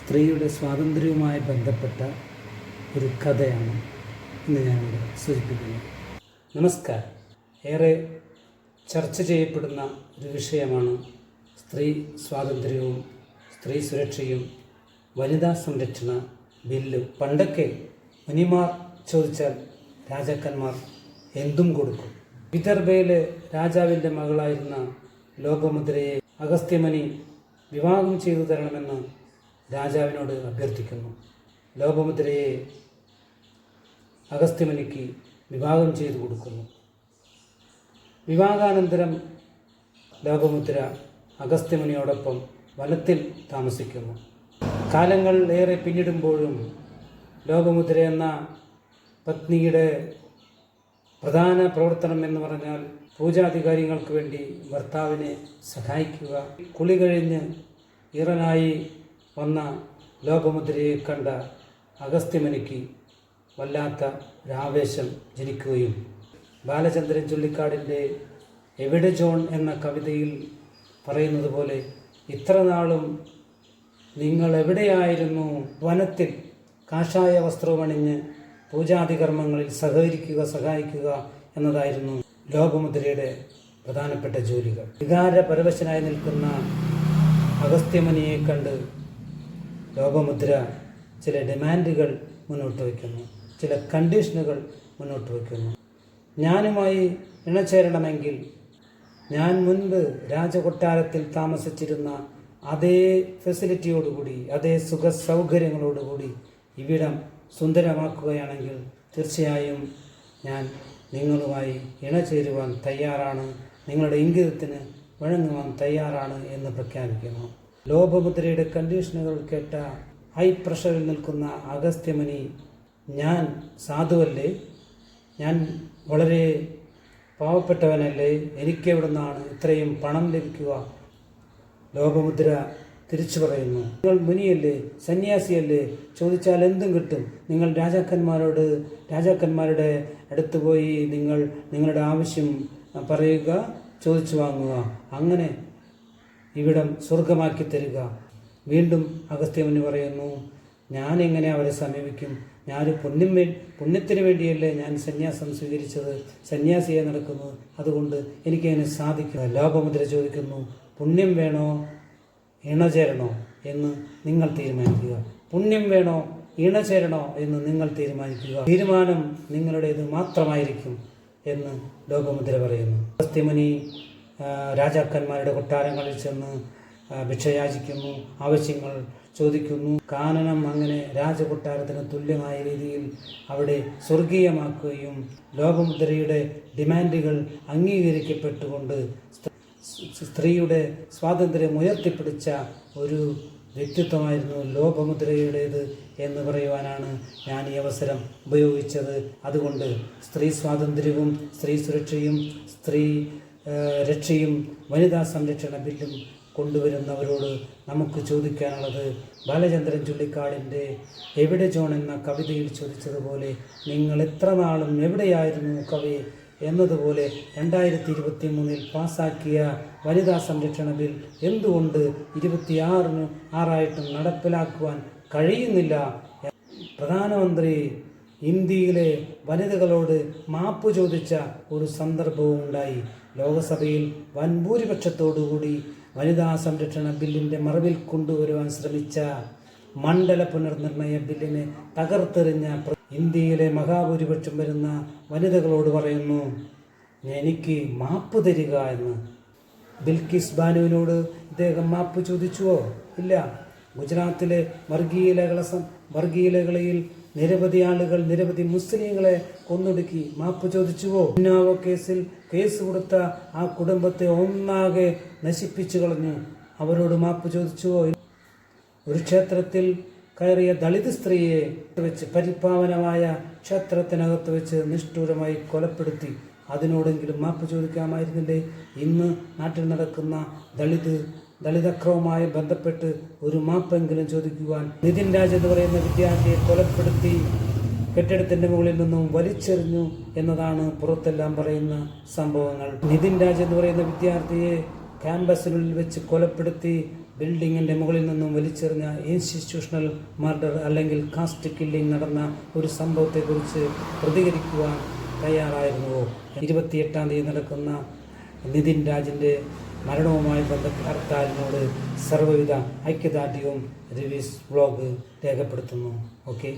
സ്ത്രീയുടെ സ്വാതന്ത്ര്യവുമായി ബന്ധപ്പെട്ട ഒരു കഥയാണ് ഇന്ന് ഞാനിവിടെ സൂചിപ്പിക്കുന്നത്. നമസ്കാരം. ഏറെ ചർച്ച ചെയ്യപ്പെടുന്ന ഒരു വിഷയമാണ് സ്ത്രീ സ്വാതന്ത്ര്യവും സ്ത്രീ സുരക്ഷയും വനിതാ സംരക്ഷണ ബില്ല്. പണ്ടൊക്കെ മുനിമാർ ചോദിച്ചാൽ രാജാക്കന്മാർ എന്തും കൊടുക്കും. വിദർഭയിലെ രാജാവിൻ്റെ മകളായിരുന്ന ലോപമുദ്രയെ അഗസ്ത്യമുനി വിവാഹം ചെയ്തു തരണമെന്ന് രാജാവിനോട് അഭ്യർത്ഥിക്കുന്നു. ലോപമുദ്രയെ അഗസ്ത്യമുനിക്ക് വിവാഹം ചെയ്തു കൊടുക്കുന്നു. വിവാഹാനന്തരം ലോപമുദ്ര അഗസ്ത്യമുനിയോടൊപ്പം വനത്തിൽ താമസിക്കുന്നു. കാലങ്ങൾ ഏറെ പിന്നിടുമ്പോഴും ലോപമുദ്ര എന്ന പത്നിയുടെ പ്രധാന പ്രവർത്തനം എന്ന് പറഞ്ഞാൽ പൂജാധികാരികൾക്ക് വേണ്ടി ഭർത്താവിനെ സഹായിക്കുക. കുളി കഴിഞ്ഞ് ഈറനായി വന്ന ലോപമുദ്രയെ കണ്ട അഗസ്ത്യമുനിക്ക് വല്ലാത്ത ഒരാവേശം ജനിക്കുകയും ബാലചന്ദ്രൻ ചുള്ളിക്കാടിൻ്റെ എവിടെ ജോൺ എന്ന കവിതയിൽ പറയുന്നത് പോലെ, ഇത്ര നാളും നിങ്ങൾ എവിടെയായിരുന്നു? വനത്തിൽ കാഷായ വസ്ത്രമണിഞ്ഞ് പൂജാതികർമ്മങ്ങളിൽ സഹായിക്കുക എന്നതായിരുന്നു ലോപമുദ്രയുടെ പ്രധാനപ്പെട്ട ജോലികൾ. വികാരപരവശനായി നിൽക്കുന്ന അഗസ്ത്യമുനിയെ കണ്ട് ലോപമുദ്ര ചില ഡിമാൻഡുകൾ മുന്നോട്ട് വയ്ക്കുന്നു, ചില കണ്ടീഷനുകൾ മുന്നോട്ട് വയ്ക്കുന്നു. ഞാനുമായി ഇണചേരണമെങ്കിൽ ഞാൻ മുൻപ് രാജകൊട്ടാരത്തിൽ താമസിച്ചിരുന്ന അതേ ഫെസിലിറ്റിയോടുകൂടി, അതേ സുഖ സൗകര്യങ്ങളോടുകൂടി ഇവിടം സുന്ദരമാക്കുകയാണെങ്കിൽ തീർച്ചയായും ഞാൻ നിങ്ങളുമായി ഇണചേരുവാൻ തയ്യാറാണ്, നിങ്ങളുടെ ഇംഗിതത്തിന് വഴങ്ങുവാൻ തയ്യാറാണ് എന്ന് പ്രഖ്യാപിക്കുന്നു. ലോപമുദ്രയുടെ കണ്ടീഷനുകൾ കേട്ട ഹൈ പ്രഷറിൽ നിൽക്കുന്ന അഗസ്ത്യമുനി, ഞാൻ സാധുവല്ലേ, ഞാൻ വളരെ പാവപ്പെട്ടവനല്ലേ, എനിക്കെവിടെ നിന്നാണ് ഇത്രയും പണം ലഭിക്കുക? ലോപമുദ്ര തിരിച്ചു പറയുന്നു, നിങ്ങൾ മുനിയല്ലേ, സന്യാസിയല്ലേ, ചോദിച്ചാൽ എന്തും കിട്ടും. നിങ്ങൾ രാജാക്കന്മാരുടെ അടുത്ത് പോയി നിങ്ങളുടെ ആവശ്യം പറയുക, ചോദിച്ചു വാങ്ങുക, അങ്ങനെ ഇവിടം സ്വർഗമാക്കി തരിക. വീണ്ടും അഗസ്ത്യമുനി പറയുന്നു, ഞാൻ എങ്ങനെ അവരെ സമീപിക്കും? ഞാൻ പുണ്യത്തിന് വേണ്ടിയല്ലേ ഞാൻ സന്യാസം സ്വീകരിച്ചത്, സന്യാസിയെ നടക്കുന്നു, അതുകൊണ്ട് എനിക്കതിനെ സാധിക്കുക. ലോപമുദ്ര ചോദിക്കുന്നു, പുണ്യം വേണോ ഇണചേരണോ എന്ന് നിങ്ങൾ തീരുമാനിക്കുക. പുണ്യം വേണോ ഇണചേരണോ എന്ന് നിങ്ങൾ തീരുമാനിക്കുക. തീരുമാനം നിങ്ങളുടേത് മാത്രമായിരിക്കും എന്ന് ലോപമുദ്ര പറയുന്നു. അഗസ്ത്യമുനി രാജാക്കന്മാരുടെ കൊട്ടാരങ്ങളിൽ ചെന്ന് ഭിക്ഷയാചിക്കുന്നു, ആവശ്യങ്ങൾ ചോദിക്കുന്നു. കാനനം അങ്ങനെ രാജകൊട്ടാരത്തിന് തുല്യമായ രീതിയിൽ അവിടെ സ്വർഗീയമാക്കുകയും ലോപമുദ്രയുടെ ഡിമാൻഡുകൾ അംഗീകരിക്കപ്പെട്ടുകൊണ്ട് സ്ത്രീയുടെ സ്വാതന്ത്ര്യം ഉയർത്തിപ്പിടിച്ച ഒരു വ്യക്തിത്വമായിരുന്നു ലോപമുദ്രയുടേത് എന്ന് പറയുവാനാണ് ഞാൻ ഈ അവസരം ഉപയോഗിച്ചത്. അതുകൊണ്ട് സ്ത്രീ സ്വാതന്ത്ര്യവും സ്ത്രീ സുരക്ഷയും സ്ത്രീ രക്ഷയും വനിതാ സംരക്ഷണ ബില്ലും കൊണ്ടുവരുന്നവരോട് നമുക്ക് ചോദിക്കാനുള്ളത്, ബാലചന്ദ്രൻ ചുള്ളിക്കാടിൻ്റെ എവിടെ ജോൺ എന്ന കവിതയിൽ ചോദിച്ചതുപോലെ, നിങ്ങൾ എത്ര നാളും എവിടെയായിരുന്നു കവി എന്നതുപോലെ 2023 പാസാക്കിയ വനിതാ സംരക്ഷണ ബിൽ എന്തുകൊണ്ട് 26 നടപ്പിലാക്കുവാൻ കഴിയുന്നില്ല? പ്രധാനമന്ത്രി ഇന്ത്യയിലെ വനിതകളോട് മാപ്പ് ചോദിച്ച ഒരു സന്ദർഭവും ഉണ്ടായി. ലോകസഭയിൽ വൻ ഭൂരിപക്ഷത്തോടുകൂടി വനിതാ സംരക്ഷണ ബില്ലിൻ്റെ മറവിൽ കൊണ്ടുവരുവാൻ ശ്രമിച്ച മണ്ഡല പുനർനിർണയ ബില്ലിനെ തകർത്തെറിഞ്ഞ ഇന്ത്യയിലെ മഹാഭൂരിപക്ഷം വരുന്ന വനിതകളോട് പറയുന്നു, എനിക്ക് മാപ്പ് തരിക എന്ന്. ബിൽക്കിസ് ബാനുവിനോട് ഇദ്ദേഹം മാപ്പ് ചോദിച്ചുവോ? ഇല്ല. ഗുജറാത്തിലെ വർഗീയതകളിൽ നിരവധി ആളുകൾ, നിരവധി മുസ്ലിങ്ങളെ കൊന്നൊടുക്കി, മാപ്പ് ചോദിച്ചുവോ? ഉന്നാവോ കേസ് കൊടുത്ത ആ കുടുംബത്തെ ഒന്നാകെ നശിപ്പിച്ചു കളഞ്ഞു, അവരോട് മാപ്പ് ചോദിച്ചുവോ? ഒരു ക്ഷേത്രത്തിൽ കയറിയ ദളിത് സ്ത്രീയെ വെച്ച്, പരിപാവനമായ ക്ഷേത്രത്തിനകത്ത് വെച്ച് നിഷ്ഠൂരമായി കൊലപ്പെടുത്തി, അതിനോടെങ്കിലും മാപ്പ് ചോദിക്കാമായിരുന്നില്ലേ? ഇന്ന് നാട്ടിൽ നടക്കുന്ന ദളിതക്രമവുമായി ബന്ധപ്പെട്ട് ഒരു മാപ്പെങ്കിലും ചോദിക്കുവാൻ. നിതിൻ രാജ് എന്ന് പറയുന്ന വിദ്യാർത്ഥിയെ കൊലപ്പെടുത്തി കെട്ടിടത്തിൻ്റെ മുകളിൽ നിന്നും വലിച്ചെറിഞ്ഞു എന്നതാണ് പുറത്തെല്ലാം പറയുന്ന സംഭവങ്ങൾ. നിതിൻ രാജ് എന്ന് പറയുന്ന വിദ്യാർത്ഥിയെ ക്യാമ്പസിനുള്ളിൽ വെച്ച് കൊലപ്പെടുത്തി ബിൽഡിങ്ങിൻ്റെ മുകളിൽ നിന്നും വലിച്ചെറിഞ്ഞ ഇൻസ്റ്റിറ്റ്യൂഷണൽ മർഡർ അല്ലെങ്കിൽ കാസ്റ്റ് കില്ലിംഗ് നടന്ന ഒരു സംഭവത്തെക്കുറിച്ച് പ്രതികരിക്കുവാൻ തയ്യാറായിരുന്നുവോ? 28-ാം തീയതി നടക്കുന്ന നിതിൻ രാജിൻ്റെ മരണവുമായി ബന്ധപ്പെട്ട ഹർത്താലിനോട് സർവ്വവിധ ഐക്യദാർഢ്യവും റിവീസ് വ്ലോഗ് രേഖപ്പെടുത്തുന്നു. ഓക്കെ.